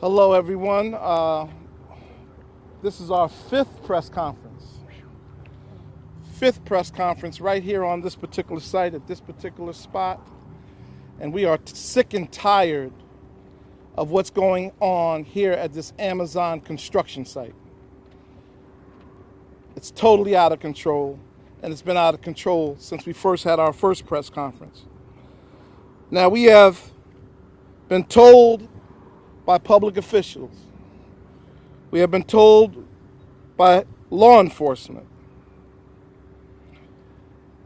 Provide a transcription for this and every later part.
Hello, everyone. This is our fifth press conference. Fifth press conference right here on this particular site at this particular spot. And we are sick and tired of what's going on here at this Amazon construction site. It's totally out of control, and it's been out of control since we first had our first press conference. Now, we have been told by public officials, we have been told by law enforcement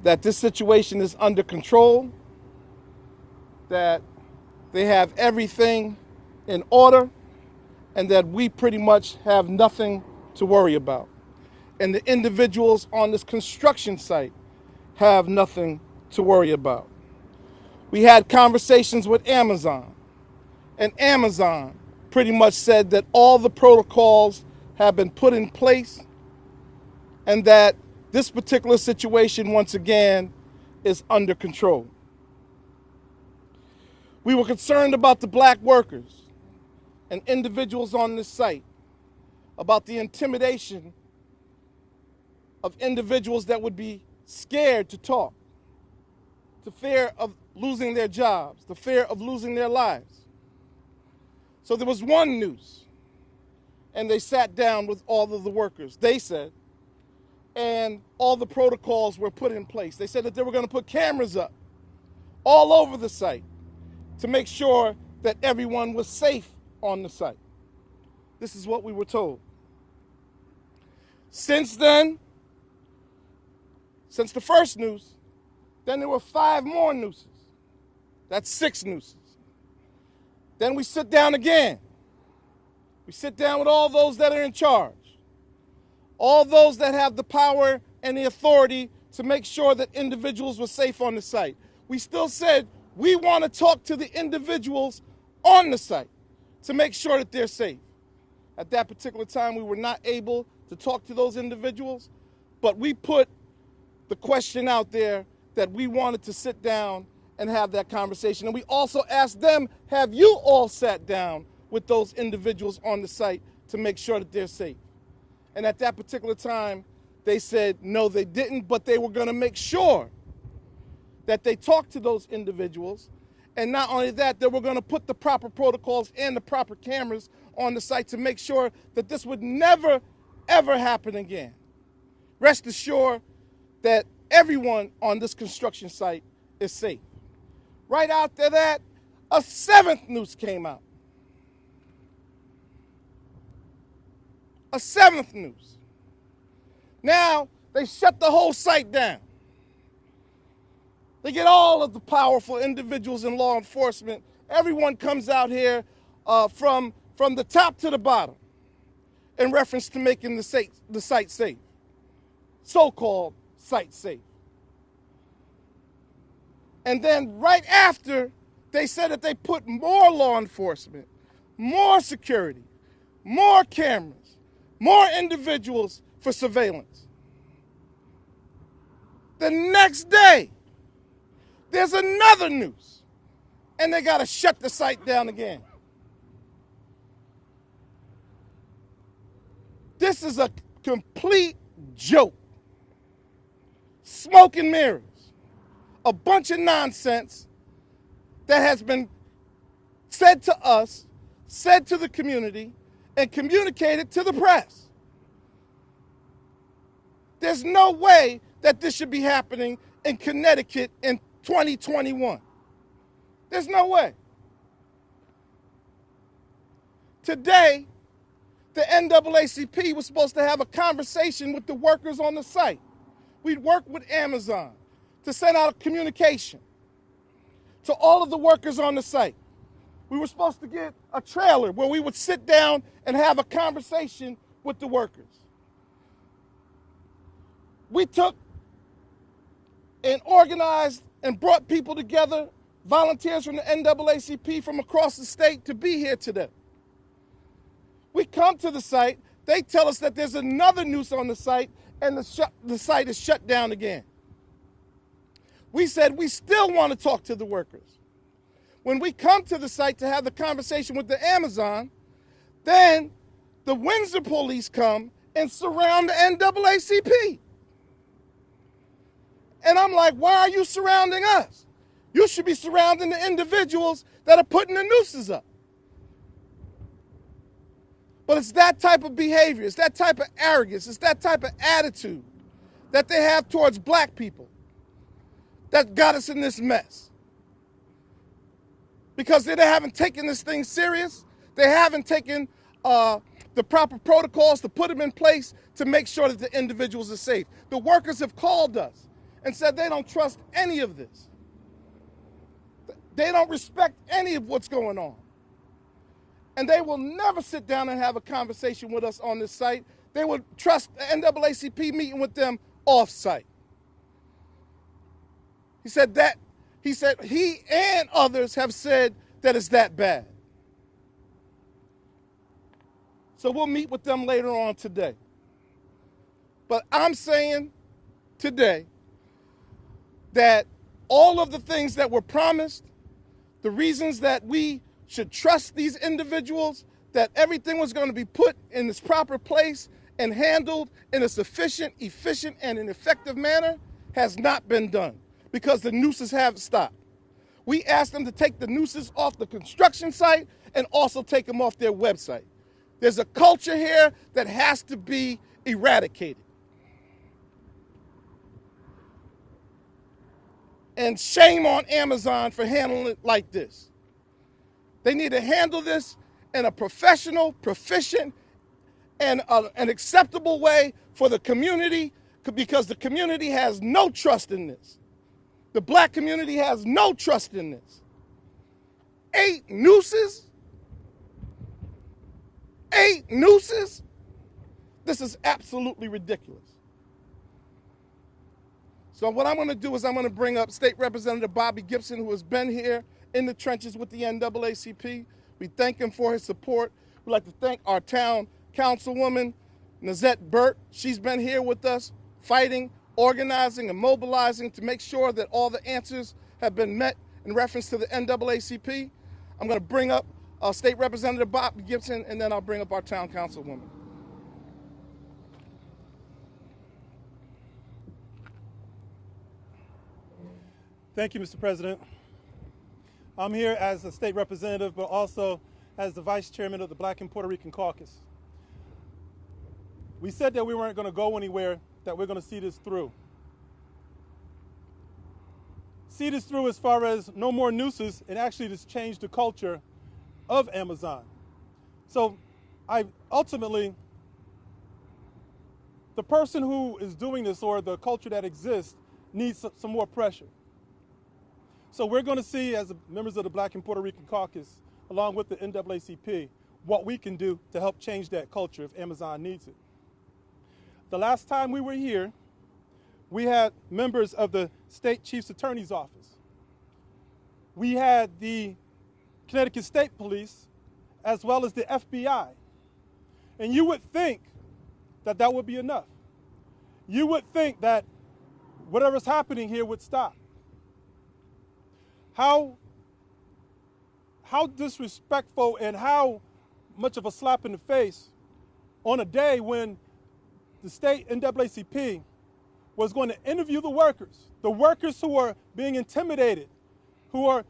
that this situation is under control, that they have everything in order, and that we pretty much have nothing to worry about. And the individuals on this construction site have nothing to worry about. We had conversations with Amazon, and Amazon pretty much said that all the protocols have been put in place and that this particular situation, once again, is under control. We were concerned about the black workers and individuals on this site, about the intimidation of individuals that would be scared to talk, the fear of losing their jobs, the fear of losing their lives. So there was one noose, and they sat down with all of the workers, they said, and all the protocols were put in place. They said that they were going to put cameras up all over the site to make sure that everyone was safe on the site. This is what we were told. Since then, since the first noose, then there were 5 more nooses. That's 6 nooses. Then we sit down again. We sit down with all those that are in charge, all those that have the power and the authority to make sure that individuals were safe on the site. We still said we want to talk to the individuals on the site to make sure that they're safe. At that particular time, we were not able to talk to those individuals, but we put the question out there that we wanted to sit down and have that conversation. And we also asked them, have you all sat down with those individuals on the site to make sure that they're safe? And at that particular time, they said, no, they didn't, but they were going to make sure that they talked to those individuals. And not only that, they were going to put the proper protocols and the proper cameras on the site to make sure that this would never, ever happen again. Rest assured that everyone on this construction site is safe. Right after that, a 7th noose came out. A 7th noose. Now, they shut the whole site down. They get all of the powerful individuals in law enforcement. Everyone comes out here from the top to the bottom in reference to making the site safe. So-called site safe. And then right after, they said that they put more law enforcement, more security, more cameras, more individuals for surveillance. The next day, there's another noose, and they got to shut the site down again. This is a complete joke. Smoke and mirrors. A bunch of nonsense that has been said to us, said to the community, and communicated to the press. There's no way that this should be happening in Connecticut in 2021. There's no way. Today, the NAACP was supposed to have a conversation with the workers on the site. We'd work with Amazon to send out a communication to all of the workers on the site. We were supposed to get a trailer where we would sit down and have a conversation with the workers. We took and organized and brought people together, volunteers from the NAACP from across the state to be here today. We come to the site, they tell us that there's another noose on the site and the site is shut down again. We said we still want to talk to the workers. When we come to the site to have the conversation with the Amazon, Then the Windsor police come and surround the NAACP. And I'm like, why are you surrounding us? You should be surrounding the individuals that are putting the nooses up. But it's that type of behavior, it's that type of arrogance, it's that type of attitude that they have towards black people that got us in this mess. Because they haven't taken this thing serious. They haven't taken the proper protocols to put them in place to make sure that the individuals are safe. The workers have called us and said they don't trust any of this. They don't respect any of what's going on. And they will never sit down and have a conversation with us on this site. They will trust the NAACP meeting with them off-site. He said he and others have said that it's that bad. So we'll meet with them later on today. But I'm saying today that all of the things that were promised, the reasons that we should trust these individuals, that everything was going to be put in its proper place and handled in a sufficient, efficient, and an effective manner, has not been done because the nooses haven't stopped. We asked them to take the nooses off the construction site and also take them off their website. There's a culture here that has to be eradicated. And shame on Amazon for handling it like this. They need to handle this in a professional, proficient, and an acceptable way for the community, because the community has no trust in this. The black community has no trust in this. 8 nooses? 8 nooses? This is absolutely ridiculous. So what I'm going to do is I'm going to bring up State Representative Bobby Gibson, who has been here in the trenches with the NAACP. We thank him for his support. We'd like to thank our town councilwoman, Nazette Burt. She's been here with us, fighting, organizing, and mobilizing to make sure that all the answers have been met in reference to the NAACP. I'm going to bring up State Representative Bobby Gibson, and then I'll bring up our town councilwoman. Thank you, Mr. President. I'm here as a state representative, but also as the vice chairman of the Black and Puerto Rican Caucus. We said that we weren't going to go anywhere, that we're going to see this through. See this through as far as no more nooses, and actually just change the culture of Amazon. So ultimately, the person who is doing this, or the culture that exists, needs some more pressure. So we're going to see, as members of the Black and Puerto Rican Caucus, along with the NAACP, what we can do to help change that culture if Amazon needs it. The last time we were here, we had members of the State Chief's Attorney's Office. We had the Connecticut State Police, as well as the FBI. And you would think that that would be enough. You would think that whatever's happening here would stop. How disrespectful and how much of a slap in the face on a day when the state NAACP was going to interview the workers who are being intimidated, who are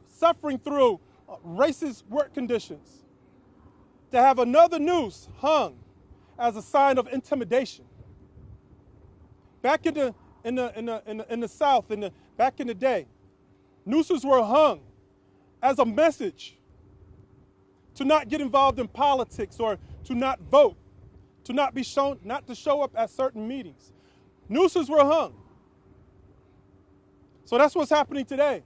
suffering through racist work conditions, to have another noose hung as a sign of intimidation. Back in the South, back in the day, nooses were hung as a message to not get involved in politics or to not vote, to not to show up at certain meetings. Nooses were hung. So that's what's happening today.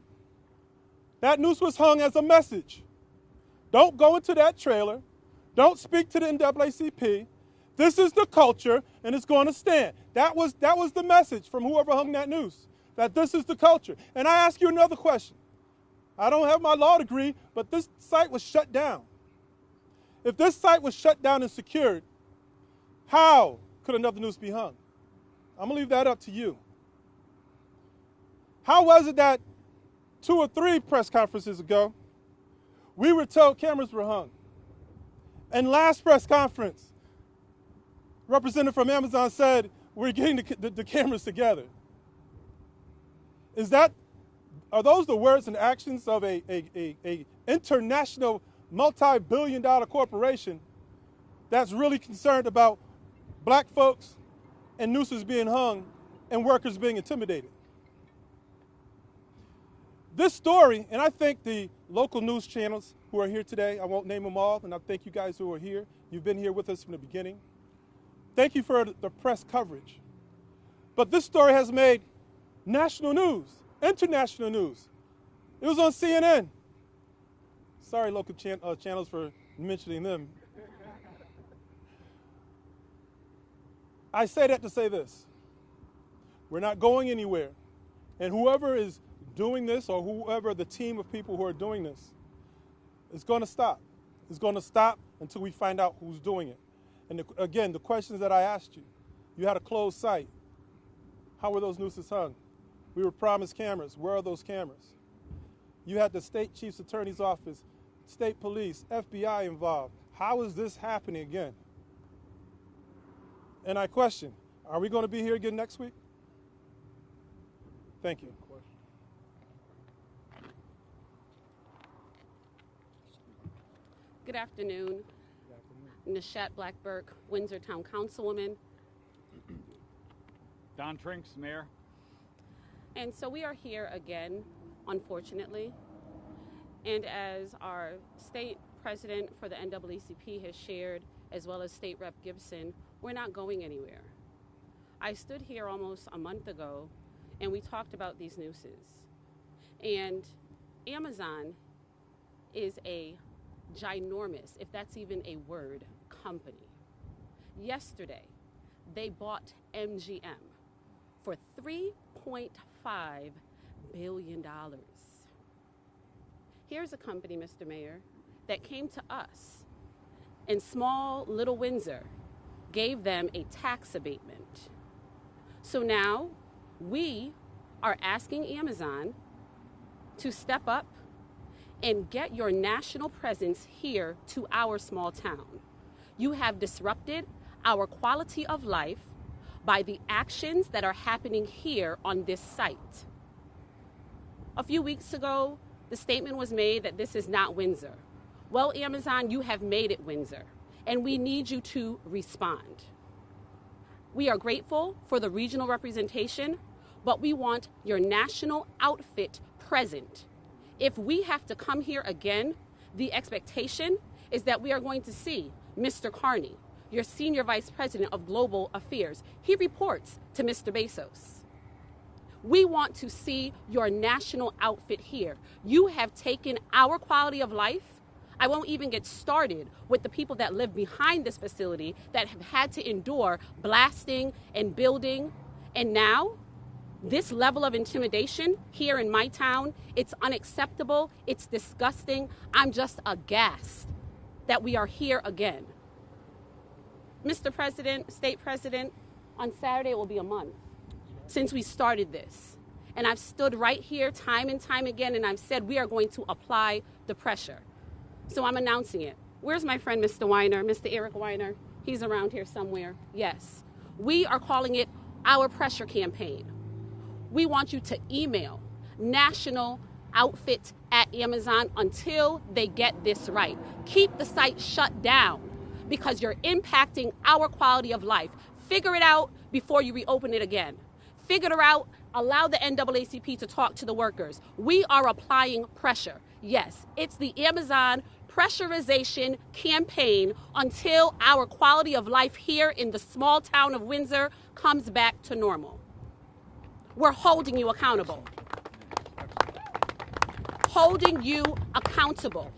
That noose was hung as a message. Don't go into that trailer. Don't speak to the NAACP. This is the culture, and it's going to stand. That was the message from whoever hung that noose, that this is the culture. And I ask you another question. I don't have my law degree, but this site was shut down. If this site was shut down and secured, how could another noose be hung? I'm going to leave that up to you. How was it that 2 or 3 press conferences ago, we were told cameras were hung? And last press conference, representative from Amazon said, we're getting the cameras together. Are those the words and actions of a international multi-billion-dollar corporation that's really concerned about black folks and nooses being hung and workers being intimidated? This story, and I thank the local news channels who are here today. I won't name them all, and I thank you guys who are here. You've been here with us from the beginning. Thank you for the press coverage. But this story has made national news, international news. It was on CNN. Sorry, local channels for mentioning them. I say that to say this. We're not going anywhere. And whoever is doing this, or whoever the team of people who are doing this, is going to stop. It's going to stop until we find out who's doing it. And again, the questions that I asked you, you had a closed site. How were those nooses hung? We were promised cameras. Where are those cameras? You had the state chief's attorney's office, state police, FBI involved. How is this happening again? And I question, are we going to be here again next week? Thank you. Good afternoon. Nishette Blackburk, Windsor Town Councilwoman. Don Trinks, Mayor. And so we are here again, unfortunately. And as our state president for the NAACP has shared, as well as State Rep Gibson, we're not going anywhere. I stood here almost a month ago and we talked about these nooses. And Amazon is a ginormous, if that's even a word, company. Yesterday, they bought MGM for $3.5 billion. Here's a company, Mr. Mayor, that came to us in small little Windsor, gave them a tax abatement. So now we are asking Amazon to step up and get your national presence here to our small town. You have disrupted our quality of life by the actions that are happening here on this site. A few weeks ago, the statement was made that this is not Windsor. Well, Amazon, you have made it Windsor, and we need you to respond. We are grateful for the regional representation, but we want your national outfit present. If we have to come here again, the expectation is that we are going to see Mr. Carney, your Senior Vice President of Global Affairs. He reports to Mr. Bezos. We want to see your national outfit here. You have taken our quality of life. I won't even get started with the people that live behind this facility that have had to endure blasting and building. And now, this level of intimidation here in my town, it's unacceptable, it's disgusting. I'm just aghast that we are here again. Mr. President, State President, on Saturday it will be a month since we started this. And I've stood right here time and time again and I've said we are going to apply the pressure. So I'm announcing it. Where's my friend Mr. Weiner, Mr. Eric Weiner? He's around here somewhere. Yes. We are calling it our pressure campaign. We want you to email national outfit at Amazon until they get this right. Keep the site shut down because you're impacting our quality of life. Figure it out before you reopen it again. Figure it out. Allow the NAACP to talk to the workers. We are applying pressure. Yes, it's the Amazon pressurization campaign until our quality of life here in the small town of Windsor comes back to normal. We're holding you accountable. Holding you accountable.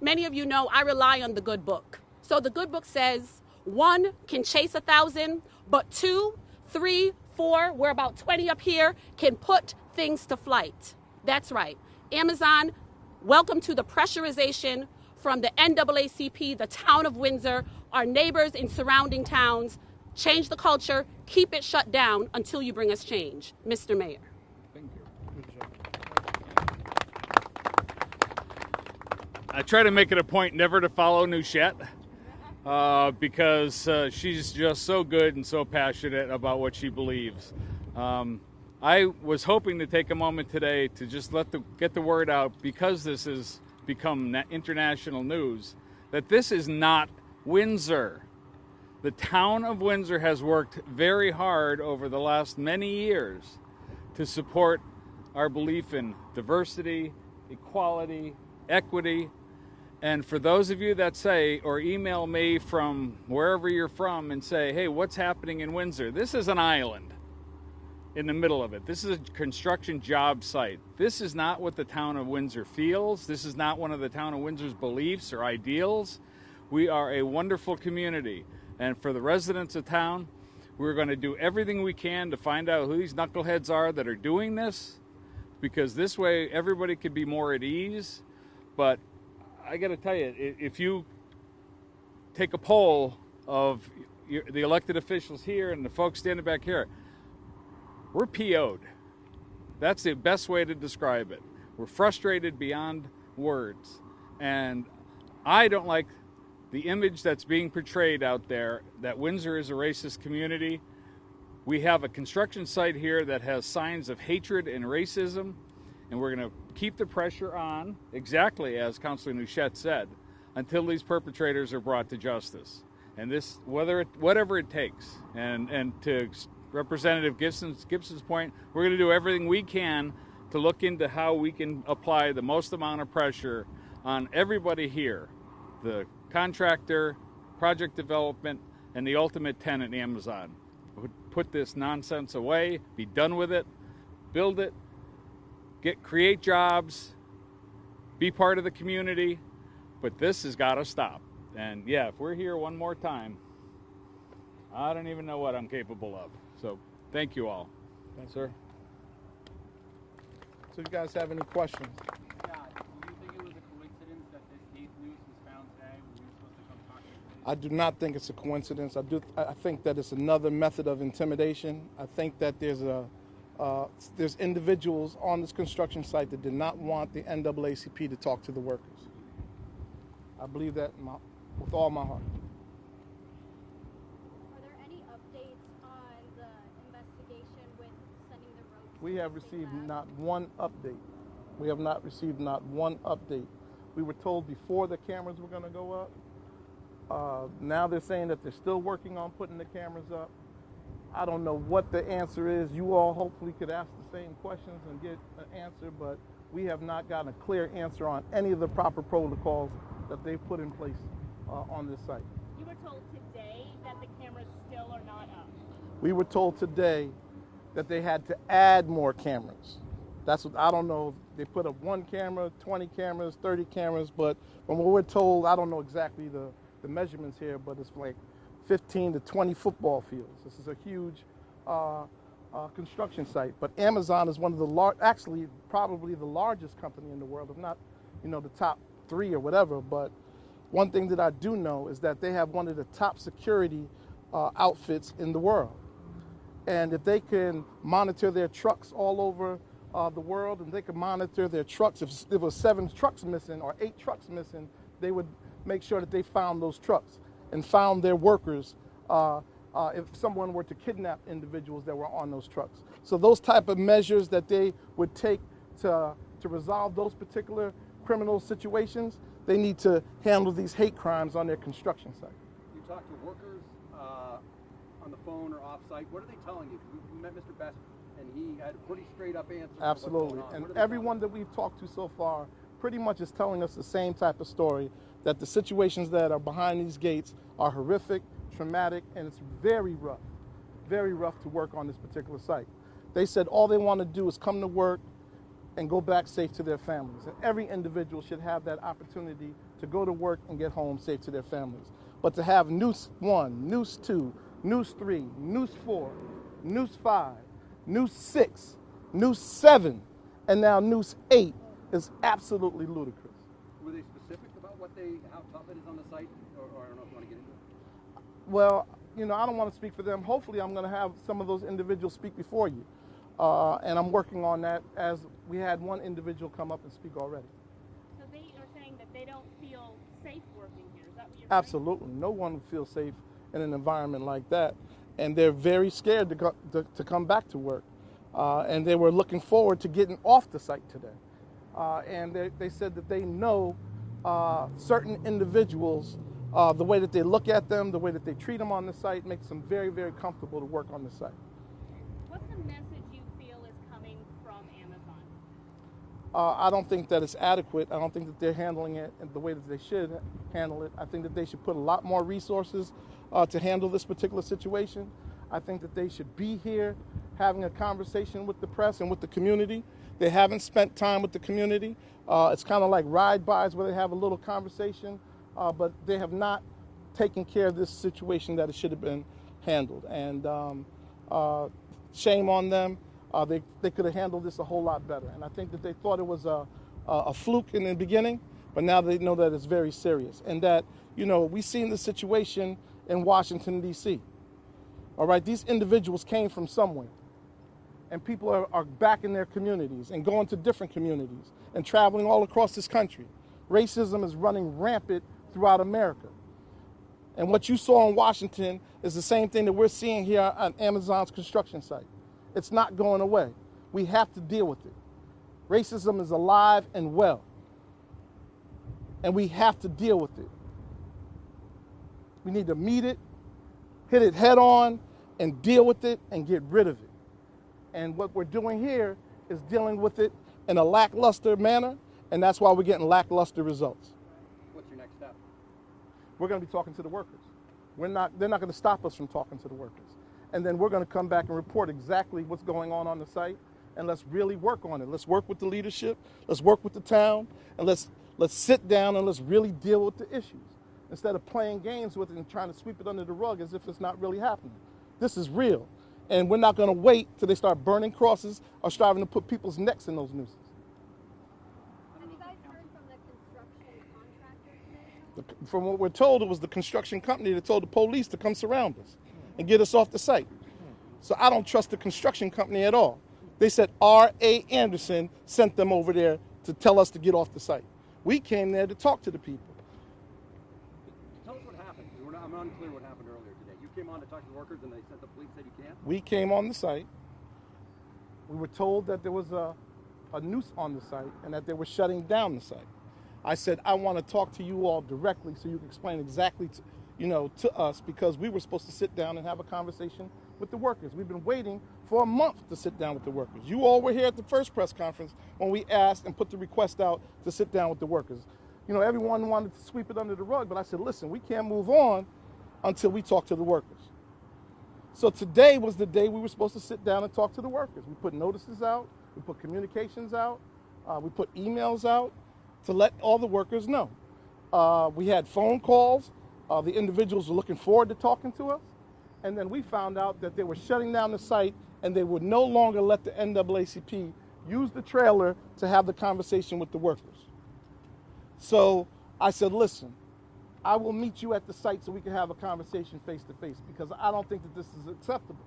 Many of you know I rely on the good book. So the good book says 1 can chase 1,000, but 2, 3, 4, we're about 20 up here, can put things to flight. That's right. Amazon, welcome to the pressurization from the NAACP, the town of Windsor, our neighbors in surrounding towns. Change the culture, keep it shut down until you bring us change. Mr. Mayor. Thank you. I try to make it a point never to follow Nouchette because she's just so good and so passionate about what she believes. I was hoping to take a moment today to just get the word out, because this has become international news, that this is not Windsor. The town of Windsor has worked very hard over the last many years to support our belief in diversity, equality, equity. And for those of you that say, or email me from wherever you're from and say, hey, what's happening in Windsor? This is an island in the middle of it. This is a construction job site. This is not what the town of Windsor feels. This is not one of the town of Windsor's beliefs or ideals. We are a wonderful community. And for the residents of town, we're going to do everything we can to find out who these knuckleheads are that are doing this, because this way everybody could be more at ease. But I got to tell you, if you take a poll of the elected officials here and the folks standing back here, we're PO'd. That's the best way to describe it. We're frustrated beyond words. And I don't like the image that's being portrayed out there that Windsor is a racist community. We have a construction site here that has signs of hatred and racism, and we're going to keep the pressure on, exactly as Councilor Nouchette said, until these perpetrators are brought to justice. And this, whatever it takes. And to Representative Gibson's point, we're going to do everything we can to look into how we can apply the most amount of pressure on everybody here, the contractor, project development, and the ultimate tenant, Amazon. Put this nonsense away, be done with it, build it, create jobs, be part of the community, but this has got to stop. And yeah, if we're here one more time, I don't even know what I'm capable of. So thank you all. Thanks, sir. So if you guys have any questions? Yeah, do you think it was a coincidence that this 8th noose was found today when we were supposed to come talk to you? I do not think it's a coincidence. I think that it's another method of intimidation. I think that there's individuals on this construction site that did not want the NAACP to talk to the workers. I believe that with all my heart. Are there any updates on the investigation with sending the ropes? We have received not one update. We have not received not one update. We were told before the cameras were going to go up. Now they're saying that they're still working on putting the cameras up. I don't know what the answer is. You all hopefully could ask the same questions and get an answer, but we have not gotten a clear answer on any of the proper protocols that they've put in place on this site. You were told today that the cameras still are not up. We were told today that they had to add more cameras. That's what, I don't know if they put up 1 camera, 20 cameras, 30 cameras, but from what we're told, I don't know exactly the measurements here, but it's like 15 to 20 football fields. This is a huge construction site. But Amazon is one of the actually probably the largest company in the world, if not, the top 3 or whatever. But one thing that I do know is that they have one of the top security outfits in the world. And if they can monitor their trucks all over the world, and they can monitor their trucks, if there were 7 trucks missing or 8 trucks missing, they would make sure that they found those trucks and found their workers if someone were to kidnap individuals that were on those trucks. So those type of measures that they would take to resolve those particular criminal situations, they need to handle these hate crimes on their construction site. You talked to workers on the phone or off-site. What are they telling you? We met Mr. Best, and he had a pretty straight-up answer. Absolutely. And everyone that we've talked to so far pretty much is telling us the same type of story, that the situations that are behind these gates are horrific, traumatic, and it's very rough to work on this particular site. They said all they want to do is come to work and go back safe to their families. And every individual should have that opportunity to go to work and get home safe to their families. But to have noose 1, noose 2, noose 3, noose 4, noose 5, noose 6, noose 7, and now noose 8 is absolutely ludicrous. Were they specific about how tough it is on the site, or I don't know if you want to get into it? Well, I don't want to speak for them. Hopefully I'm going to have some of those individuals speak before you. And I'm working on that, as we had one individual come up and speak already. So they are saying that they don't safe working here? Is that what you're saying? Absolutely. No one would feel safe in an environment like that. And they're very scared to come back to work. And they were looking forward to getting off the site today. And they said that they know certain individuals, the way that they look at them, the way that they treat them on the site makes them very, very comfortable to work on the site. What's the message you feel is coming from Amazon? I don't think that it's adequate. I don't think that they're handling it in the way that they should handle it. I think that they should put a lot more resources to handle this particular situation. I think that they should be here having a conversation with the press and with the community. They haven't spent time with the community. It's kind of like ride-bys where they have a little conversation, but they have not taken care of this situation that it should have been handled. And shame on them. They could have handled this a whole lot better. And I think that they thought it was a fluke in the beginning, but now they know that it's very serious. And that, we've seen the situation in Washington, D.C. All right, these individuals came from somewhere. And people are back in their communities and going to different communities and traveling all across this country. Racism is running rampant throughout America. And what you saw in Washington is the same thing that we're seeing here on Amazon's construction site. It's not going away. We have to deal with it. Racism is alive and well. And we have to deal with it. We need to meet it, hit it head on, and deal with it and get rid of it. And what we're doing here is dealing with it in a lackluster manner, and that's why we're getting lackluster results. What's your next step? We're going to be talking to the workers. They're not going to stop us from talking to the workers. And then we're going to come back and report exactly what's going on the site, and let's really work on it. Let's work with the leadership, let's work with the town, and let's sit down and let's really deal with the issues instead of playing games with it and trying to sweep it under the rug as if it's not really happening. This is real. And we're not going to wait till they start burning crosses or striving to put people's necks in those nooses. Have you guys heard from the construction contractors today? From what we're told, it was the construction company that told the police to come surround us and get us off the site. So I don't trust the construction company at all. They said R.A. Anderson sent them over there to tell us to get off the site. We came there to talk to the people. Tell us what happened. I'm unclear what happened earlier today. You came on to talk to the workers and they sent the police, said you can't? We came on the site. We were told that there was a noose on the site and that they were shutting down the site. I said, I want to talk to you all directly so you can explain exactly to us, because we were supposed to sit down and have a conversation with the workers. We've been waiting for a month to sit down with the workers. You all were here at the first press conference when we asked and put the request out to sit down with the workers. Everyone wanted to sweep it under the rug, but I said, listen, we can't move on until we talk to the workers. So today was the day we were supposed to sit down and talk to the workers. We put notices out, we put communications out, we put emails out to let all the workers know. We had phone calls. The individuals were looking forward to talking to us. And then we found out that they were shutting down the site and they would no longer let the NAACP use the trailer to have the conversation with the workers. So I said, listen, I will meet you at the site so we can have a conversation face to face, because I don't think that this is acceptable.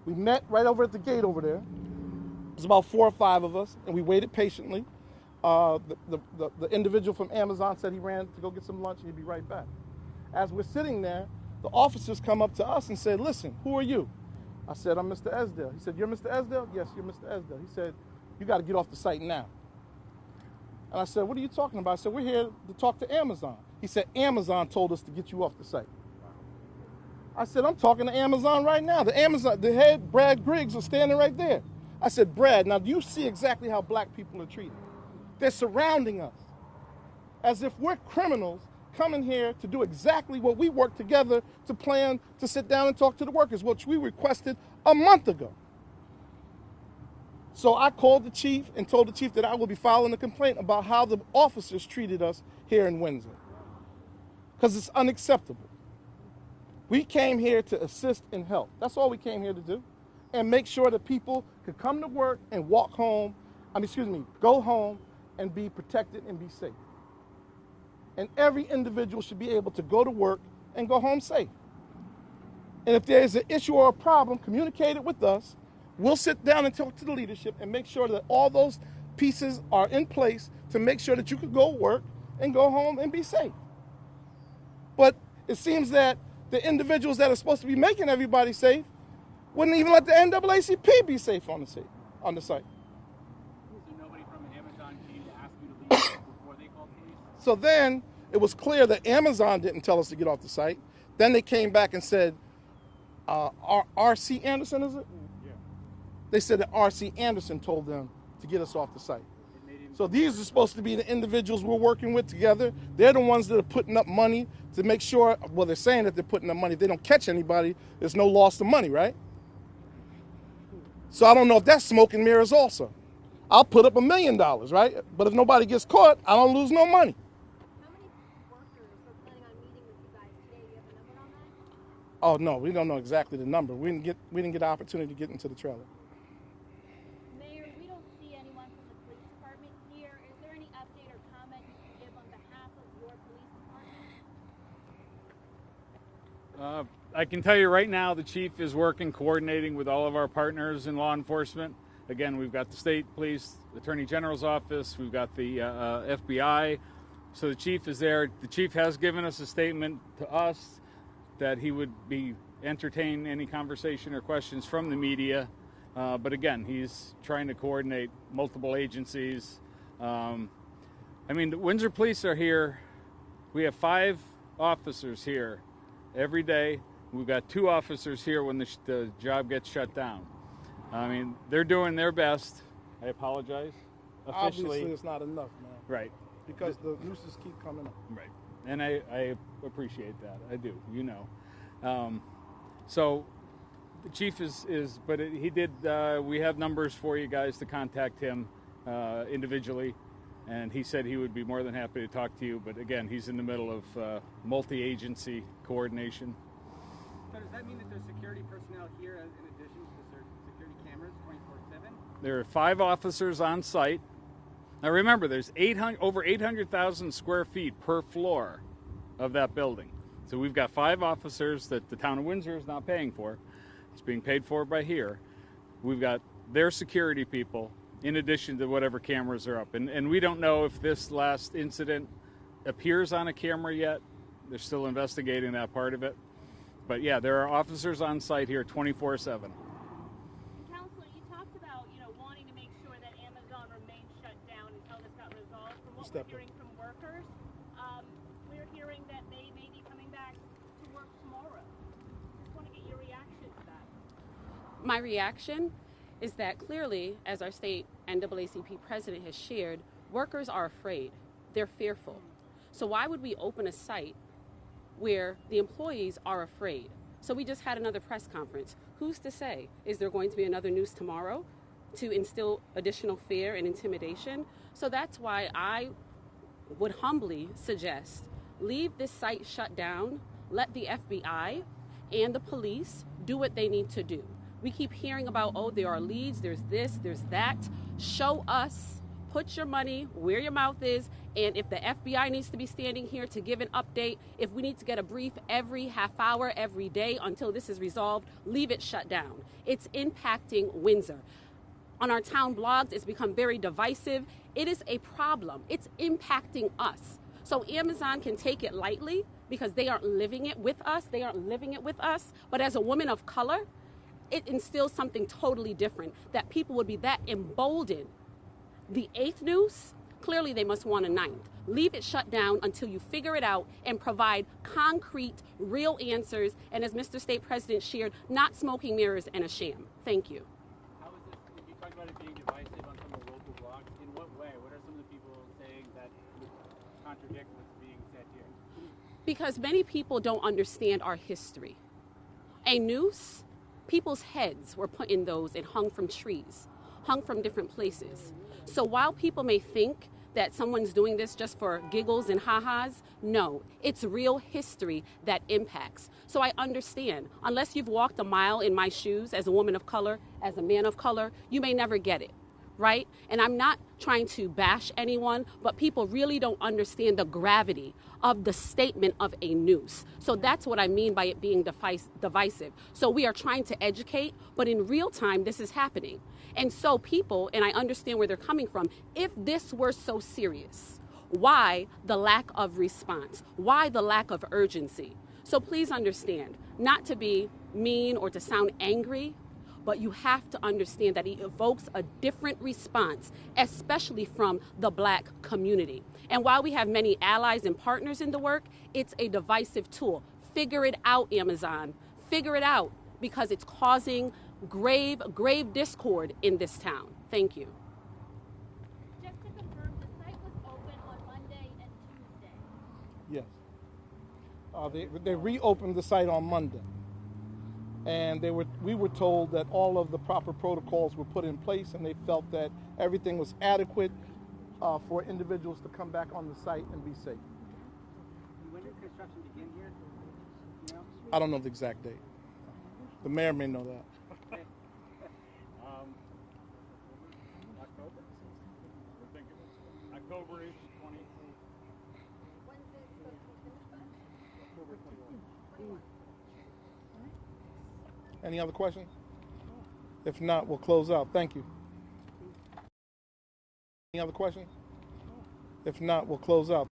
We met right over at the gate over there. It was about 4 or 5 of us, and we waited patiently. The individual from Amazon said he ran to go get some lunch and he'd be right back. As we're sitting there, the officers come up to us and said, listen, who are you? I said, I'm Mr. Esdale. He said, you're Mr. Esdale? Yes, you're Mr. Esdale. He said, you got to get off the site now. And I said, what are you talking about? I said, we're here to talk to Amazon. He said, Amazon told us to get you off the site. I said, I'm talking to Amazon right now. The head, Brad Griggs, is standing right there. I said, Brad, now do you see exactly how black people are treated? They're surrounding us as if we're criminals coming here to do exactly what we worked together to plan to sit down and talk to the workers, which we requested a month ago. So I called the chief and told the chief that I will be filing a complaint about how the officers treated us here in Windsor, because it's unacceptable. We came here to assist and help. That's all we came here to do, and make sure that people could come to work and go home and be protected and be safe. And every individual should be able to go to work and go home safe. And if there is an issue or a problem, communicate it with us. We'll sit down and talk to the leadership and make sure that all those pieces are in place to make sure that you can go work and go home and be safe. But it seems that the individuals that are supposed to be making everybody safe wouldn't even let the NAACP be safe on the site. So nobody from Amazon came to ask you to leave before they called police? So then it was clear that Amazon didn't tell us to get off the site. Then they came back and said, R.C. Anderson, is it? Yeah. They said that R.C. Anderson told them to get us off the site. So these are supposed to be the individuals we're working with together. They're the ones that are putting up money to make sure, well, they're saying that they're putting up money. If they don't catch anybody, there's no loss of money, right? So I don't know if that's smoke and mirrors also. I'll put up $1 million, right? But if nobody gets caught, I don't lose no money. How many workers are planning on meeting with you guys today? Do you have a number on that? Oh no, we don't know exactly the number. We didn't get the opportunity to get into the trailer. Mayor, we don't see anyone from the police department here. Is there any update or comment you can give on behalf of your police department? I can tell you right now, the chief is working, coordinating with all of our partners in law enforcement. Again, we've got the state police, the attorney general's office, we've got the FBI. So the chief is there. The chief has given us a statement to us that he would be entertain any conversation or questions from the media. But again, he's trying to coordinate multiple agencies. I mean, the Windsor police are here. We have 5 officers here every day. We've got 2 officers here when the job gets shut down. I mean, they're doing their best. I apologize. Officially, Obviously, it's not enough, man. right, Because the nooses keep coming up. right, and I appreciate that. I do, you know. So the chief is but he did. We have numbers for you guys to contact him individually, and he said he would be more than happy to talk to you. But again, he's in the middle of multi-agency coordination. So does that mean that there's security personnel here in addition to the security cameras 24/7? There are 5 officers on site. Now remember, there's over 800,000 square feet per floor of that building. So we've got 5 officers that the town of Windsor is not paying for. It's being paid for by here. We've got their security people in addition to whatever cameras are up. And we don't know if this last incident appears on a camera yet. They're still investigating that part of it. But yeah, there are officers on site here 24/7. Counselor, you talked about, wanting to make sure that Amazon remains shut down until this got resolved. From what we're hearing from workers, we're hearing that they may be coming back to work tomorrow. Just want to get your reaction to that. My reaction is that clearly, as our state NAACP president has shared, workers are afraid. They're fearful. So why would we open a site where the employees are afraid? So we just had another press conference. Who's to say? Is there going to be another noose tomorrow to instill additional fear and intimidation? So that's why I would humbly suggest leave this site shut down, let the FBI and the police do what they need to do. We keep hearing about, oh, there are leads, there's this, there's that. Show us, put your money where your mouth is, and if the FBI needs to be standing here to give an update, if we need to get a brief every half hour, every day until this is resolved, leave it shut down. It's impacting Windsor. On our town blogs, it's become very divisive. It is a problem. It's impacting us. So Amazon can take it lightly because they aren't living it with us. They aren't living it with us. But as a woman of color, it instills something totally different, that people would be that emboldened. The 8th noose, clearly they must want a 9th. Leave it shut down until you figure it out and provide concrete, real answers. And as Mr. State President shared, not smoking mirrors and a sham. Thank you. How is this, you talked about it being divisive on some of the local blogs. In what way? What are some of the people saying that would contradict what's being said here? Because many people don't understand our history. A noose, people's heads were put in those and hung from trees, hung from different places. So while people may think that someone's doing this just for giggles and ha-has, no, it's real history that impacts. So I understand, unless you've walked a mile in my shoes as a woman of color, as a man of color, you may never get it, right? And I'm not trying to bash anyone, but people really don't understand the gravity of the statement of a noose. So that's what I mean by it being divisive. So we are trying to educate, but in real time, this is happening. And so people, and I understand where they're coming from, if this were so serious, Why the lack of response? Why the lack of urgency? So please understand, not to be mean or to sound angry, but you have to understand that it evokes a different response, especially from the Black community. And while we have many allies and partners in the work, it's a divisive tool. Figure it out, Amazon. Figure it out, because it's causing grave discord in this town. Thank you. Just to confirm, the site was open on Monday and Tuesday. Yes. They reopened the site on Monday. And we were told that all of the proper protocols were put in place, and they felt that everything was adequate for individuals to come back on the site and be safe. When did construction begin here? You know? I don't know the exact date. The mayor may know that. October? We're thinking October-ish, 20. When's it supposed to be finished by? October 21. Any other questions? If not, we'll close out. Thank you. Any other questions? If not, we'll close out.